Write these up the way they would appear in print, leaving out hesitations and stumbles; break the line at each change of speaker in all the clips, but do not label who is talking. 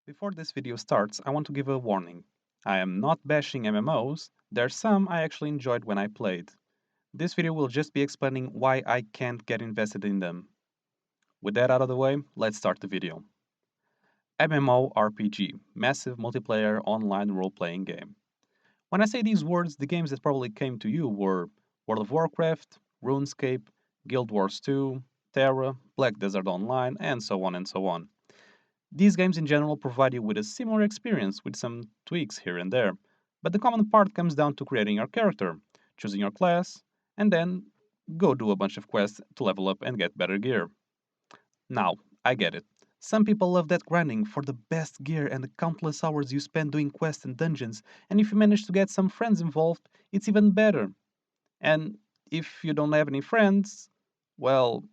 Before this video starts, I want to give a warning. I am not bashing MMOs, there's some I actually enjoyed when I played. This video will just be explaining why I can't get invested in them. With that out of the way, let's start the video. MMORPG, Massive Multiplayer Online Role-Playing Game. When I say these words, the games that probably came to you were World of Warcraft, RuneScape, Guild Wars 2, Terra, Black Desert Online, and so on and so on. These games in general provide you with a similar experience with some tweaks here and there, but the common part comes down to creating your character, choosing your class, and then go do a bunch of quests to level up and get better gear. Now, I get it. Some people love that grinding for the best gear and the countless hours you spend doing quests and dungeons, and if you manage to get some friends involved, it's even better. And if you don't have any friends, well,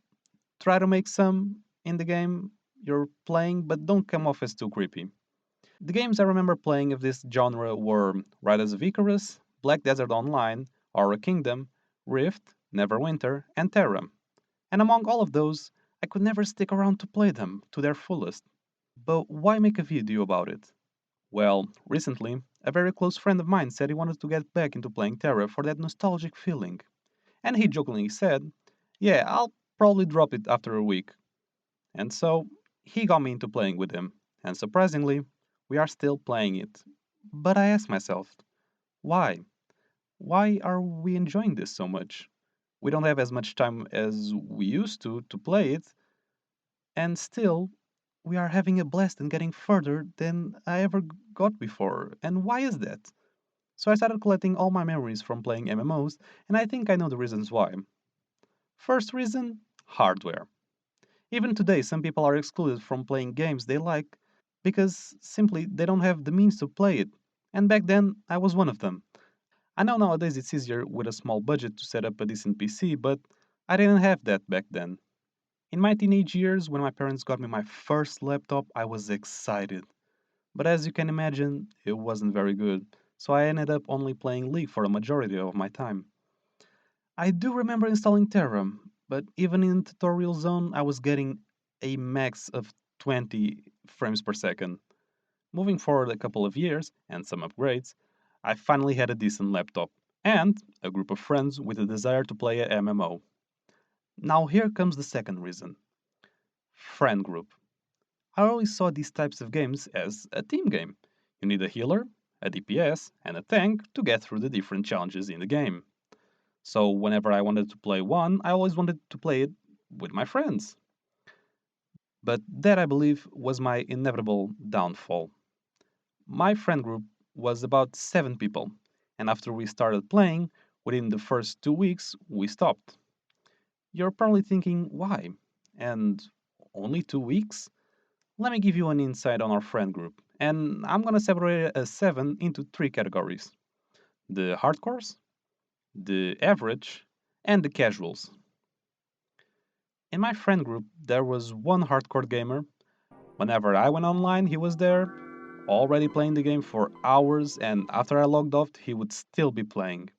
try to make some in the game you're playing, but don't come off as too creepy. The games I remember playing of this genre were Riders of Icarus, Black Desert Online, Aura Kingdom, Rift, Neverwinter, and Terra. And among all of those, I could never stick around to play them to their fullest. But why make a video about it? Well, recently, a very close friend of mine said he wanted to get back into playing Terra for that nostalgic feeling. And he jokingly said, "Yeah, I'll probably drop it after a week." And so he got me into playing with him, and surprisingly, we are still playing it. But I ask myself, why? Why are we enjoying this so much? We don't have as much time as we used to play it, and still, we are having a blast and getting further than I ever got before. And why is that? So I started collecting all my memories from playing MMOs, and I think I know the reasons why. First reason, hardware. Even today, some people are excluded from playing games they like because simply they don't have the means to play it. And back then, I was one of them. I know nowadays it's easier with a small budget to set up a decent PC, but I didn't have that back then. In my teenage years, when my parents got me my first laptop, I was excited. But as you can imagine, it wasn't very good, so I ended up only playing League for a majority of my time. I do remember installing Terra, but even in tutorial zone, I was getting a max of 20 frames per second. Moving forward a couple of years and some upgrades, I finally had a decent laptop and a group of friends with a desire to play a MMO. Now here comes the second reason. Friend group. I always saw these types of games as a team game. You need a healer, a DPS, and a tank to get through the different challenges in the game. So whenever I wanted to play one, I always wanted to play it with my friends. But that, I believe, was my inevitable downfall. My friend group was about 7 people, and after we started playing, within the first 2 weeks, we stopped. You're probably thinking, why? And only 2 weeks? Let me give you an insight on our friend group, and I'm gonna separate a 7 into 3 categories: the hardcores, the average, and the casuals. In my friend group, there was one hardcore gamer. Whenever I went online, he was there, already playing the game for hours, and after I logged off, he would still be playing.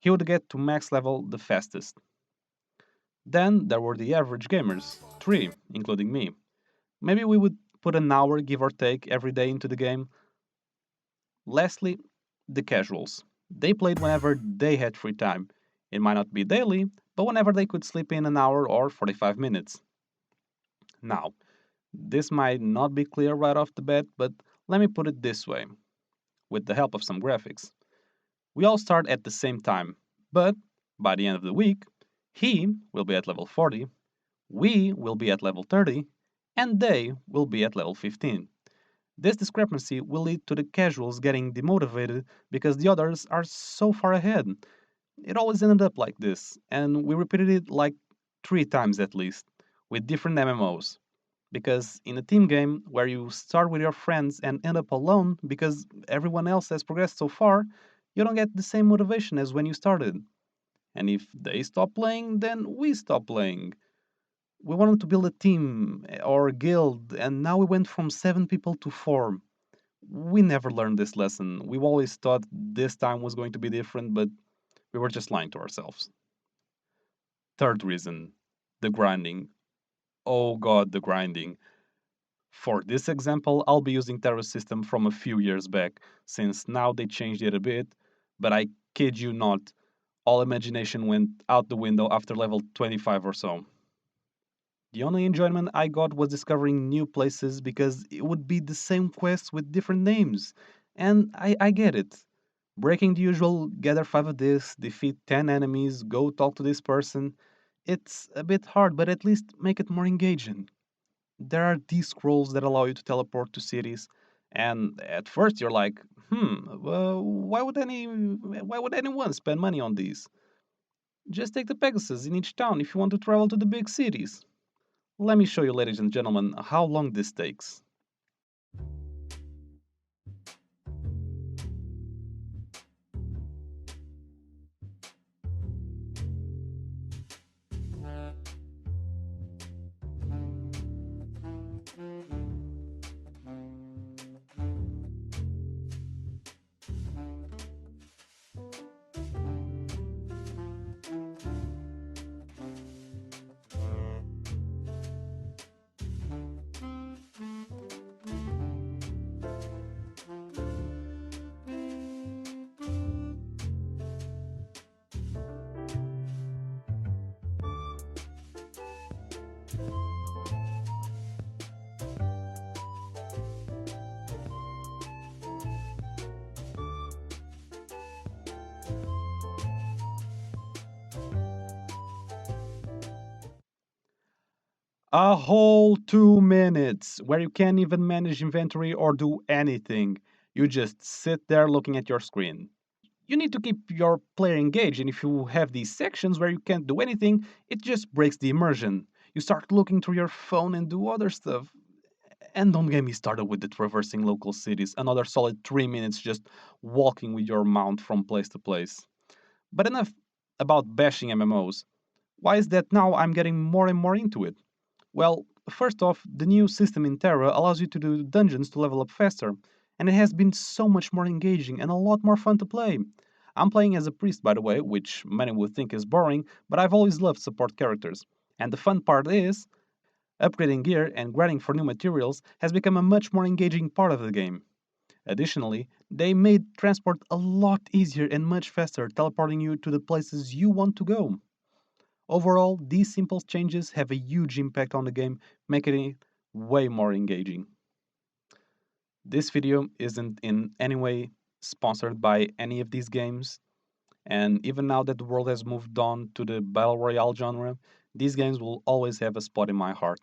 He would get to max level the fastest. Then there were the average gamers, 3, including me. Maybe we would put an hour, give or take, every day into the game. Lastly, the casuals. They played whenever they had free time. It might not be daily, but whenever they could slip in an hour or 45 minutes. Now, this might not be clear right off the bat, but let me put it this way, with the help of some graphics. We all start at the same time, but by the end of the week, he will be at level 40, we will be at level 30, and they will be at level 15. This discrepancy will lead to the casuals getting demotivated because the others are so far ahead. It always ended up like this, and we repeated it like 3 times at least, with different MMOs. Because in a team game where you start with your friends and end up alone because everyone else has progressed so far, you don't get the same motivation as when you started. And if they stop playing, then we stop playing. We wanted to build a team or a guild, and now we went from 7 people to 4. We never learned this lesson. We've always thought this time was going to be different, but we were just lying to ourselves. Third reason, the grinding. Oh god, the grinding. For this example, I'll be using Terra's system from a few years back, since now they changed it a bit, but I kid you not, all imagination went out the window after level 25 or so. The only enjoyment I got was discovering new places because it would be the same quests with different names. And I get it. Breaking the usual gather 5 of this, defeat 10 enemies, go talk to this person, it's a bit hard, but at least make it more engaging. There are these scrolls that allow you to teleport to cities, and at first you're like, well, why would anyone spend money on these? Just take the Pegasus in each town if you want to travel to the big cities. Let me show you, ladies and gentlemen, how long this takes. A whole 2 minutes where you can't even manage inventory or do anything. You just sit there looking at your screen. You need to keep your player engaged, and if you have these sections where you can't do anything, it just breaks the immersion. You start looking through your phone and do other stuff. And don't get me started with the traversing local cities, another solid 3 minutes just walking with your mount from place to place. But enough about bashing MMOs. Why is that now I'm getting more and more into it? Well, first off, the new system in Terra allows you to do dungeons to level up faster, and it has been so much more engaging and a lot more fun to play. I'm playing as a priest, by the way, which many would think is boring, but I've always loved support characters. And the fun part is, upgrading gear and grinding for new materials has become a much more engaging part of the game. Additionally, they made transport a lot easier and much faster, teleporting you to the places you want to go. Overall, these simple changes have a huge impact on the game, making it way more engaging. This video isn't in any way sponsored by any of these games, and even now that the world has moved on to the Battle Royale genre, these games will always have a spot in my heart.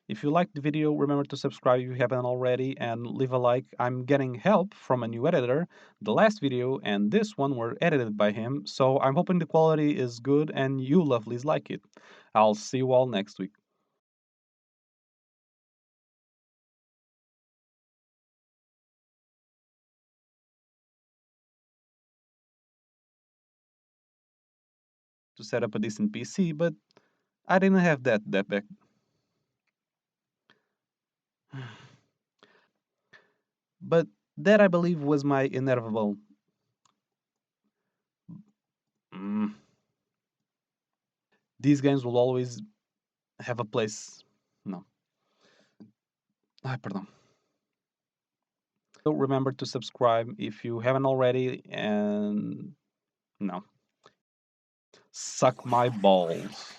If you liked the video, remember to subscribe if you haven't already and leave a like. I'm getting help from a new editor. The last video and this one were edited by him, so I'm hoping the quality is good and you lovelies like it. I'll see you all next week. To set up a decent PC, but I didn't have that back. But that I believe was my inevitable. Mm, these games will always have a place. No. Pardon. Remember to subscribe if you haven't already, and no. Suck my balls.